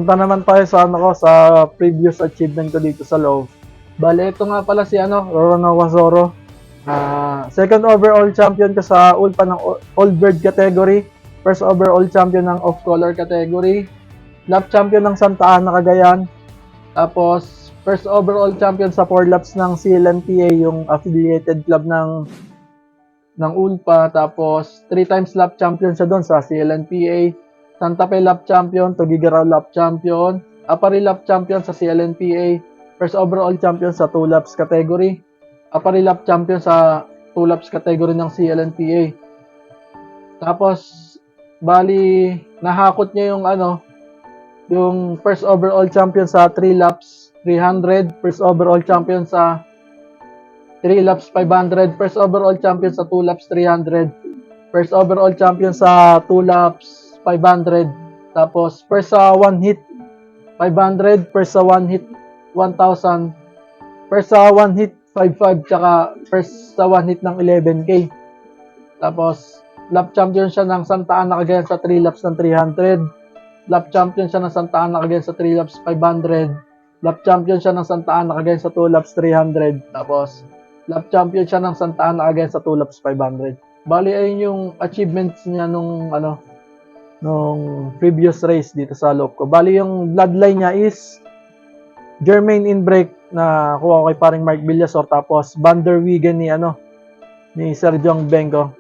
Punta naman tayo sa sa previous achievement ko dito sa loob. Bale, ito nga pala si Roronoa Wasoro. Second overall champion ko sa ULPA ng Old Bird category. First overall champion ng off-color category. Lap champion ng Santa Ana, Cagayan. Tapos, first overall champion sa 4 laps ng CLNPA, yung affiliated club ng ULPA. Tapos, 3 times lap champion siya doon sa CLNPA. Santa Fe lap champion, Tuguegarao lap champion, Aparri lap champion sa CLNPA, first overall champion sa 2 laps category, Aparri lap champion sa 2 laps category ng CLNPA. Tapos, bali, nahakot niya yung first overall champion sa 3 laps 300, first overall champion sa 3 laps 500, first overall champion sa 2 laps 300, first overall champion sa 2 laps 500, tapos first sa 1 hit 500, first sa 1 hit 1,000, first sa 1 hit 5,500, tsaka first sa 1 hit ng 11K. Tapos lap champion siya ng Santa Ana, Cagayan sa 3 laps ng 300, lap champion siya ng Santa Ana, Cagayan sa 3 laps 500, lap champion siya ng Santa Ana, Cagayan sa 2 laps 300, tapos lap champion siya ng Santa Ana, Cagayan sa 2 laps 500. Bali ayun yung achievements niya nung previous race dito sa loob ko. Bali yung bloodline niya is Jermaine Inbreak na kuha ko kay paring Mark Villasor, tapos Van der Wegen ni Sergiong Bengo.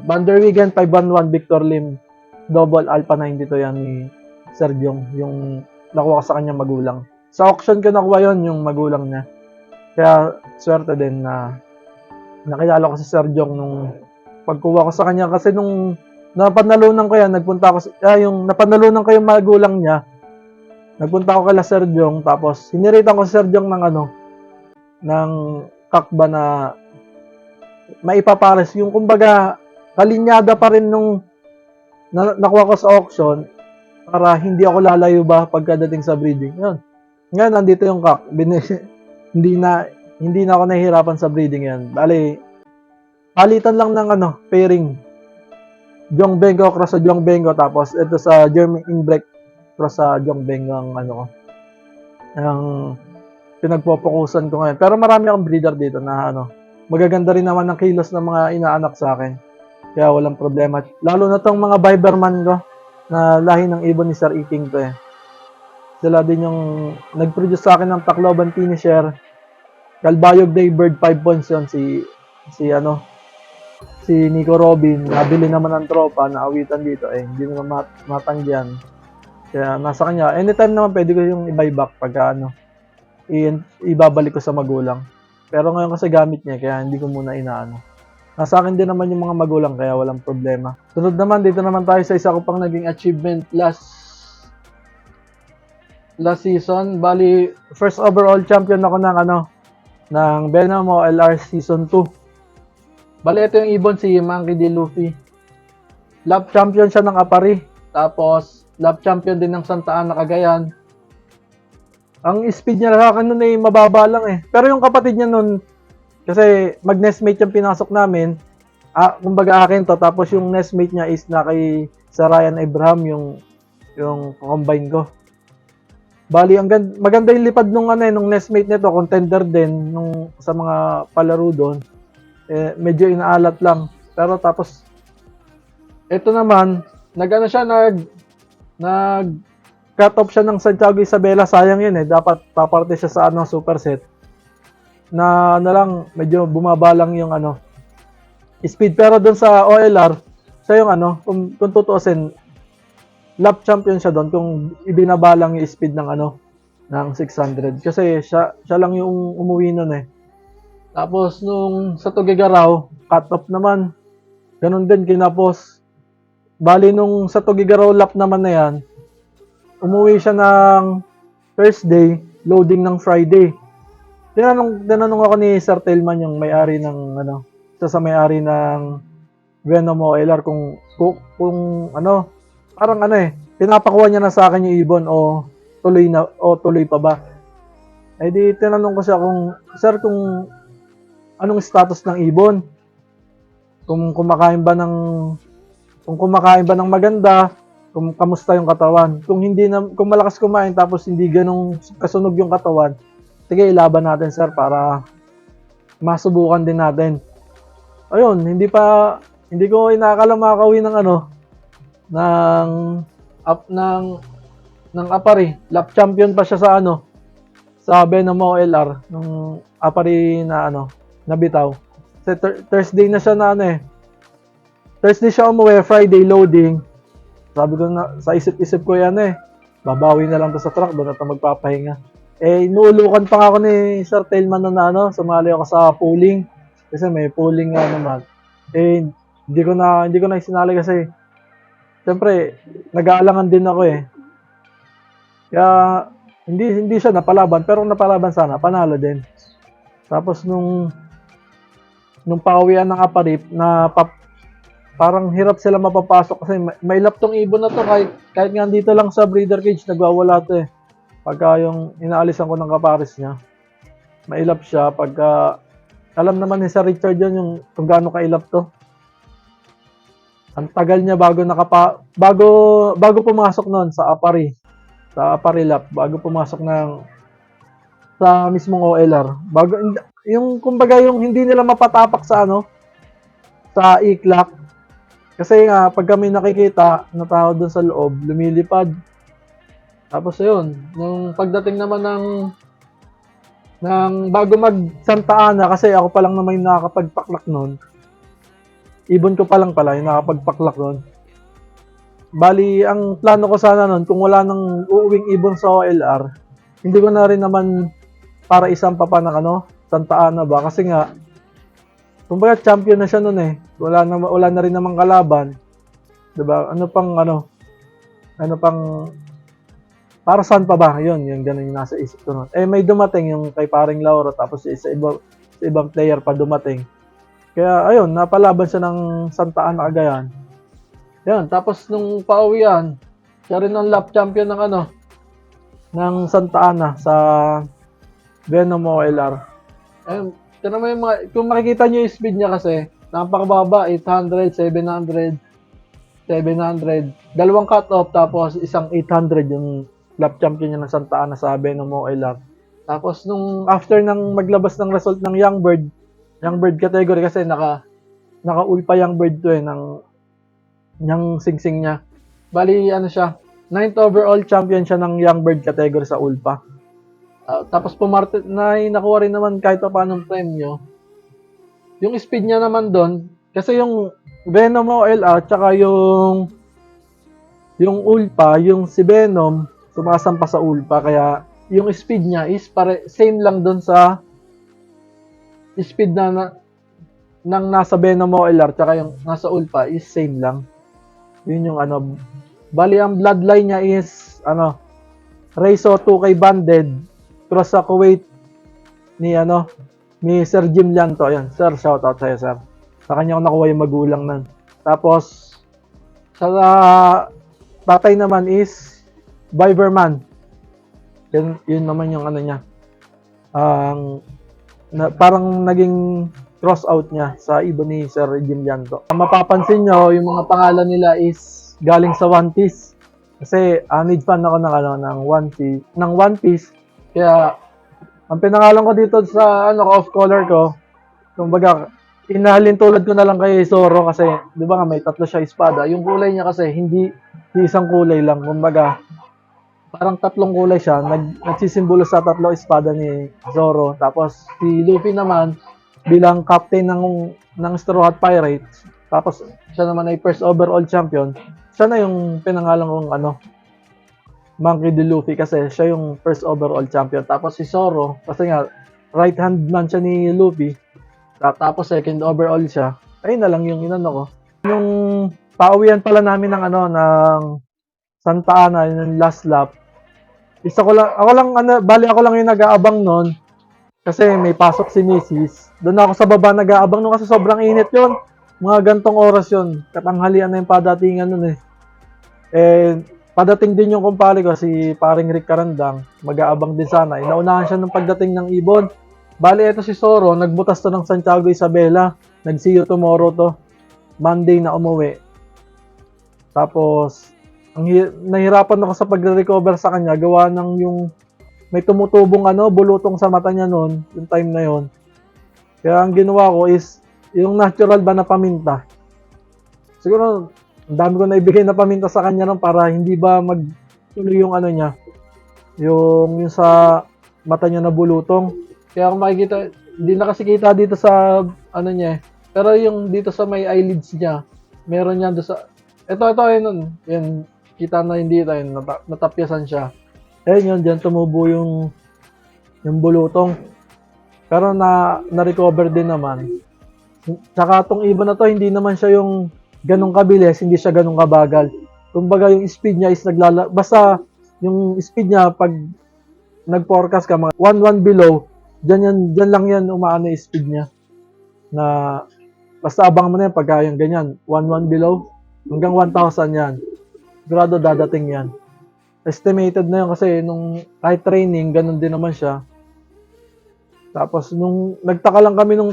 Van der Wegen 511 Victor Lim double Alpha 92 yan ni Sergiong, yung nakuha ko sa kanya magulang. Sa auction ko nakuha yon yung magulang niya. Kaya swerte din na nakilala ko si Sergiong nung pagkuha ko sa kanya, kasi nung napanalunan ko yan, nagpunta ako yung napanalunan ko yung magulang niya. Nagpunta ako kay Sergiong, tapos hiniritan ko si Sergiong ng kakba na maipapares, yung kumbaga kalinyada pa rin nung nakuha ko sa auction, para hindi ako lalayo ba pagkadating sa breeding. Yun. Ngayon nandito yung kak. Hindi na ako nahihirapan sa breeding yan. Bali, palitan lang ng pairing. Jong Bengo cross sa Jong Bengo, tapos ito sa Jermaine Inbreak cross sa Jong Bengo ang pinagpopokusan ko ngayon. Pero marami akong breeder dito na magaganda rin naman ang kilos ng mga inaanak sa akin. Kaya walang problema. Lalo na tong mga Biberman ko na lahi ng ibon ni Sir Iking to eh. Sila din yung nag-produce sa akin ng Tacloban Finisher. Calbayog Daybird 5 points yun si Nico Robin, nabili naman ng tropa na awitan dito hindi naman matanggihan. Kaya nasa kanya, anytime naman pwede ko yung i-buyback pagka ibabalik ko sa magulang. Pero ngayon kasi gamit niya, kaya hindi ko muna inaano. Nasa akin din naman yung mga magulang, kaya walang problema. Sunod naman, dito naman tayo sa isa ko pang naging achievement last season. Bali, first overall champion ako ng Venom LR Season 2. Bali, ito yung ibon, si Monkey D. Luffy. Lap champion siya ng Aparri. Tapos, lap champion din ng Santa Ana, Cagayan. Ang speed niya sa akin nun mababa lang eh. Pero yung kapatid niya nun, kasi mag-nestmate yung pinasok namin. Kumbaga akin to. Tapos yung nestmate niya is na kay Sir Ryan Abraham, yung combine ko. Bali, maganda yung lipad nung nestmate nito. Contender din sa mga palaro doon. Medyo inaalat lang. Pero tapos, ito naman, nag-cut off siya ng Santiago Isabela. Sayang yun eh. Dapat paparte siya sa superset. Na lang, medyo bumaba lang yung speed. Pero doon sa OLR, siya yung kung tutuusin, lap champion siya doon kung ibinaba lang yung speed ng ng 600. Kasi siya lang yung umuwi nun eh. Tapos nung sa Tuguegarao, cut off naman. Ganun din kinapos. Bali nung sa Tuguegarao lap naman na yan, umuwi siya ng Thursday, loading ng Friday. Tinanong ako ni Sir Telman, yung may-ari ng sa may-ari ng Venom OLR kung parang pinapakuha niya na sa akin yung ibon o tuloy pa ba. Di tinanong ko siya kung anong status ng ibon. Kung kumakain ba ng maganda, kung kamusta yung katawan. Kung malakas kumain tapos hindi ganong kasunog yung katawan, sige ilaban natin sir para masubukan din natin. Ayun, hindi ko inakala makakauwi ng ng ng Apari. Lap champion pa siya sa Venom OLR nung Apari na na bitaw. Kasi Thursday na siya Thursday siya umuwi, Friday loading. Sabi ko na, sa isip-isip ko yan babawi na lang to sa truck, doon na magpapahinga. Inuulukan pa nga ako ni Sir Tailman na sumali ako sa pooling. Kasi may pooling nga naman. Hindi ko na isinali kasi siyempre, nag-aalangan din ako Kaya, hindi siya napalaban, pero napalaban sana, panalo din. Tapos nung pauwian ng Aparip, parang hirap sila mapapasok kasi may lap tong ibon na to kahit nga dito lang sa breeder cage nagwawala to pagka yung inaalisan ko ng kapares niya mailap siya pagka alam naman ni Sir Richard yun yung kung gaano kailap to ang tagal niya bago pumasok noon sa Apari lap bago pumasok sa mismong OLR yung kumbaga yung hindi nila mapatapak sa sa iklak. Kasi nga, pag kami nakikita na tao doon sa loob, lumilipad. Tapos yun, nung pagdating naman ng bago mag-Santa Ana, kasi ako pa lang naman yung nakakapagpaklak noon. Ibon ko pa lang pala yung nakakapagpaklak noon. Bali, ang plano ko sana noon, kung wala nang uuwing ibon sa OLR, hindi ko na rin naman para isang pa ng Santa Ana ba? Kasi nga, kumbaga champion na siya noon wala na rin namang kalaban. 'Di ba? Ano pang para saan pa ba? Yun, yung ganun yung nasa isip ko noon. May dumating yung kay paring Lauro tapos sa ibang player pa dumating. Kaya ayun, napalaban siya ng Santa Ana Cagayan. Ayun, tapos nung pauwian, siya rin ang lap champion ng Santa Ana sa Venom OLR. Ayun, kung makikita nyo yung speed niya kasi, napakababa, 800, 700, 700. Dalawang cut-off, tapos isang 800 yung lap champion niya ng Santa Ana sa Venom OLR. Tapos nung after ng maglabas ng result ng Young Bird category kasi naka-ulpa Young Bird to ng singsing niya. Bali, siya, 9th overall champion siya ng Young Bird category sa ulpa. Tapos nakuha rin naman kahit pa paanong premyo. Yung speed niya naman doon, kasi yung Venom OLR tsaka yung ulpa, yung si Venom, sumasampa sa ulpa. Kaya yung speed niya is same lang doon sa speed ng nasa Venom OLR tsaka yung nasa ulpa is same lang. Yun yung bali ang bloodline niya is Rezo 2K banded cross sa Kuwait ni Sir Jim Llanto. Ayan, sir, shoutout sa'yo, sir. Sa kanya ko nakuha yung magulang nun. Tapos, sa tatay naman is Viberman. Yun naman yung niya. Parang naging cross out niya sa ibon ni Sir Jim Llanto. Mapapansin nyo, yung mga pangalan nila is galing sa One Piece. Kasi mid fan ako ng One Piece. Kaya, ang pinangalan ko dito sa off color ko, kumbaga, inahalin tulad ko na lang kay Zoro kasi, di ba nga may tatlo siya espada. Yung kulay niya kasi, hindi isang kulay lang. Kumbaga, parang tatlong kulay siya. Nagsisimbolo sa tatlo espada ni Zoro. Tapos, si Luffy naman, bilang captain ng Straw Hat Pirates. Tapos, siya naman ay first overall champion. Siya na yung pinangalan kong Monkey D. Luffy kasi siya yung first overall champion. Tapos si Zoro, kasi nga, right hand man siya ni Luffy. Tapos second overall siya. Ayun na lang yung ko. Yung pauwian pala namin ng Santa Ana, yung last lap. Ako lang yung nag-aabang nun. Kasi may pasok si Mrs. Doon ako sa baba nag-aabang nun kasi sobrang init yun. Mga gantong oras yun. Katanghalian na yung padatingan nun padating din yung kumpare ko, si paring Rick Karandang, mag-aabang din sana. Inaunahan siya ng pagdating ng ibon. Bali, eto si Zoro, nagbutas to ng Santiago Isabela. Nag-see you tomorrow to. Monday na umuwi. Tapos, nahirapan ako sa pagre-recover sa kanya gawa ng yung may tumutubong bulutong sa mata niya noon, yung time na yon. Kaya ang ginawa ko is yung natural ba na paminta. Siguro ang dami ko na ibigay na paminta sa kanya noon para hindi ba magtuloy yung niya, yung sa mata niya na bulutong. Kaya kung makikita, hindi na kasi kita dito sa niya eh. Pero yung dito sa may eyelids niya, meron yan doon sa ito yun. Yan, kita na hindi dito yun, natapyasan siya. Ayun yun, dyan tumubo yung bulutong. Pero na-recover din naman. Tsaka tong ibon na to, hindi naman siya yung ganong kabilis, hindi siya ganong kabagal. Kumbaga yung speed niya is basta yung speed niya pag nag-forecast ka, mga 1-1 below, dyan lang yan umaano yung speed niya. Na basta abang mo na yan pagka yung ganyan, 1-1 below, hanggang 1,000 yan. Sigurado dadating yan. Estimated na yun kasi nung kahit training, ganun din naman siya. Tapos nung nagtaka lang kami nung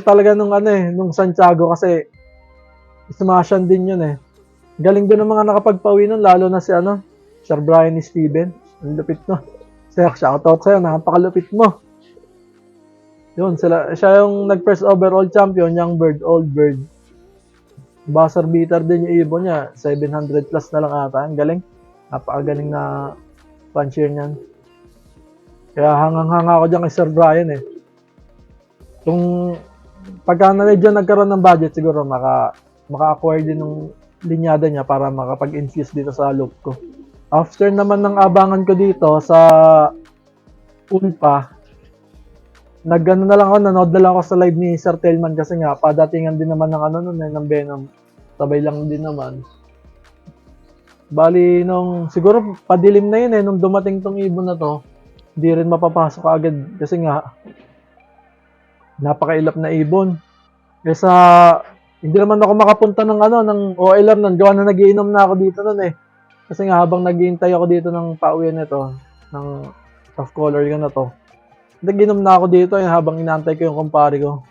Santiago kasi smashan din yun eh. Galing din ng mga nakapagpawi nun, lalo na si Sir Brian Steven. Ang lupit no. Sir, shoutout sa'yo, napakalupit mo. Yun, siya yung nag-first overall champion, young bird, old bird. Buzzer beater din yung ibon niya, 700 plus na lang ata. Ang galing. Napakagaling na puncher niyan. Kaya hangang-hanga ako dyan kay Sir Brian eh. Kung pagka medyo nagkaroon ng budget, siguro maka-acquire din ng linyada niya para makapag-infuse dito sa loop ko. After naman ng abangan ko dito sa Ulpa, nanood na lang ako sa live ni Sir Telman kasi nga, padatingan din naman ng ng Venom. Sabay lang din naman. Bali, siguro padilim na yun nung dumating tong ibon na to, hindi rin mapapasok agad kasi nga, napakailap na ibon. Kesa, hindi naman ako makapunta ng OLR nun, gawa na nagiinom na ako dito nun eh. Kasi nga, habang naghihintay ako dito ng pauwian nito, ng soft color yun na to, nagiinom na ako dito habang inaantay ko yung kumpare ko,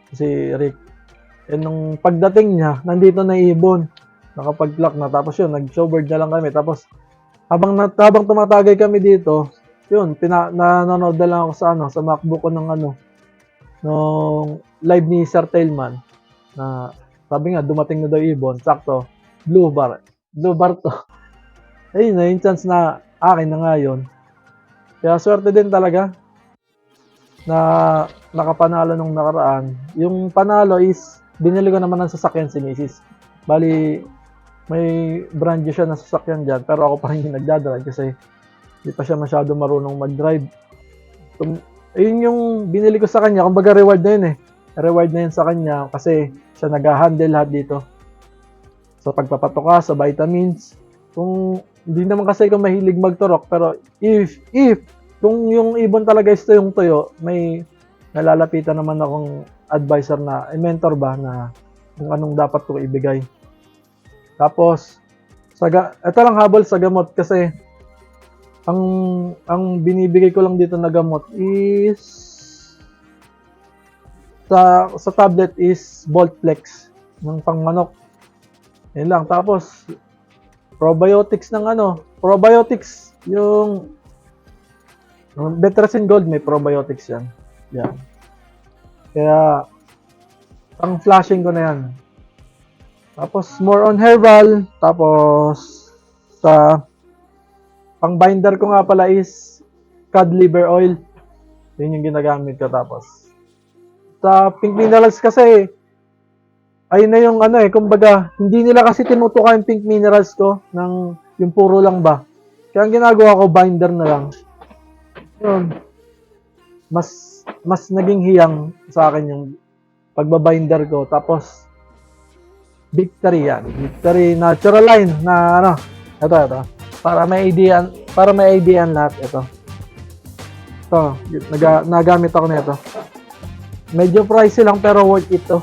si Rick. Nung pagdating niya, nandito na ibon. Nakapag-clock na. Tapos yun, nag-showboard na lang kami. Tapos, habang tumatagay kami dito, yun, nanonood na lang ako sa MacBook ko nung live ni Sir Tailman. Na, sabi nga, dumating na daw ibon. Sakto, blue bar. Blue bar to. Ayun na, yung chance na akin na nga yun. Kaya swerte din talaga na nakapanalo nung nakaraan. Yung panalo is, binili ko naman ng sasakyan si Mrs. Bali, may brand new siya na sasakyan dyan, pero ako pa rin yung nagdadrive kasi hindi pa siya masyado marunong mag-drive. Ayun yung binili ko sa kanya, kumbaga reward na yun eh. Reward na yun sa kanya kasi siya nag-handle lahat dito. Sa pagpapatoka, sa vitamins. Kung hindi naman kasi ako mahilig magturok, pero if kung yung ibon talaga is yung tuyo, may nalalapitan naman akong advisor na, mentor ba na kung anong dapat ko ibigay. Tapos, ito lang habol sa gamot kasi ang binibigay ko lang dito na gamot is sa tablet is Voltplex ng pangmanok. Yan lang. Tapos, probiotics probiotics yung Betracin Gold, may probiotics yan. Yan. Kaya, pang flashing ko na yan. Tapos, more on herbal. Tapos, sa pang binder ko nga pala is cod liver oil. Yun yung ginagamit ko. Tapos, sa pink minerals kasi, ayun na yung kumbaga, hindi nila kasi tinutuka yung pink minerals ko ng yung puro lang ba. Kaya ang ginagawa ko, binder na lang. Yun. Mas naging hiyang sa akin yung pagbabinder ko. Tapos, Victory yan. Victory natural line na ito. Para may idea lahat ito. Ito, nagamit ako nito. Medyo pricey lang pero worth it to.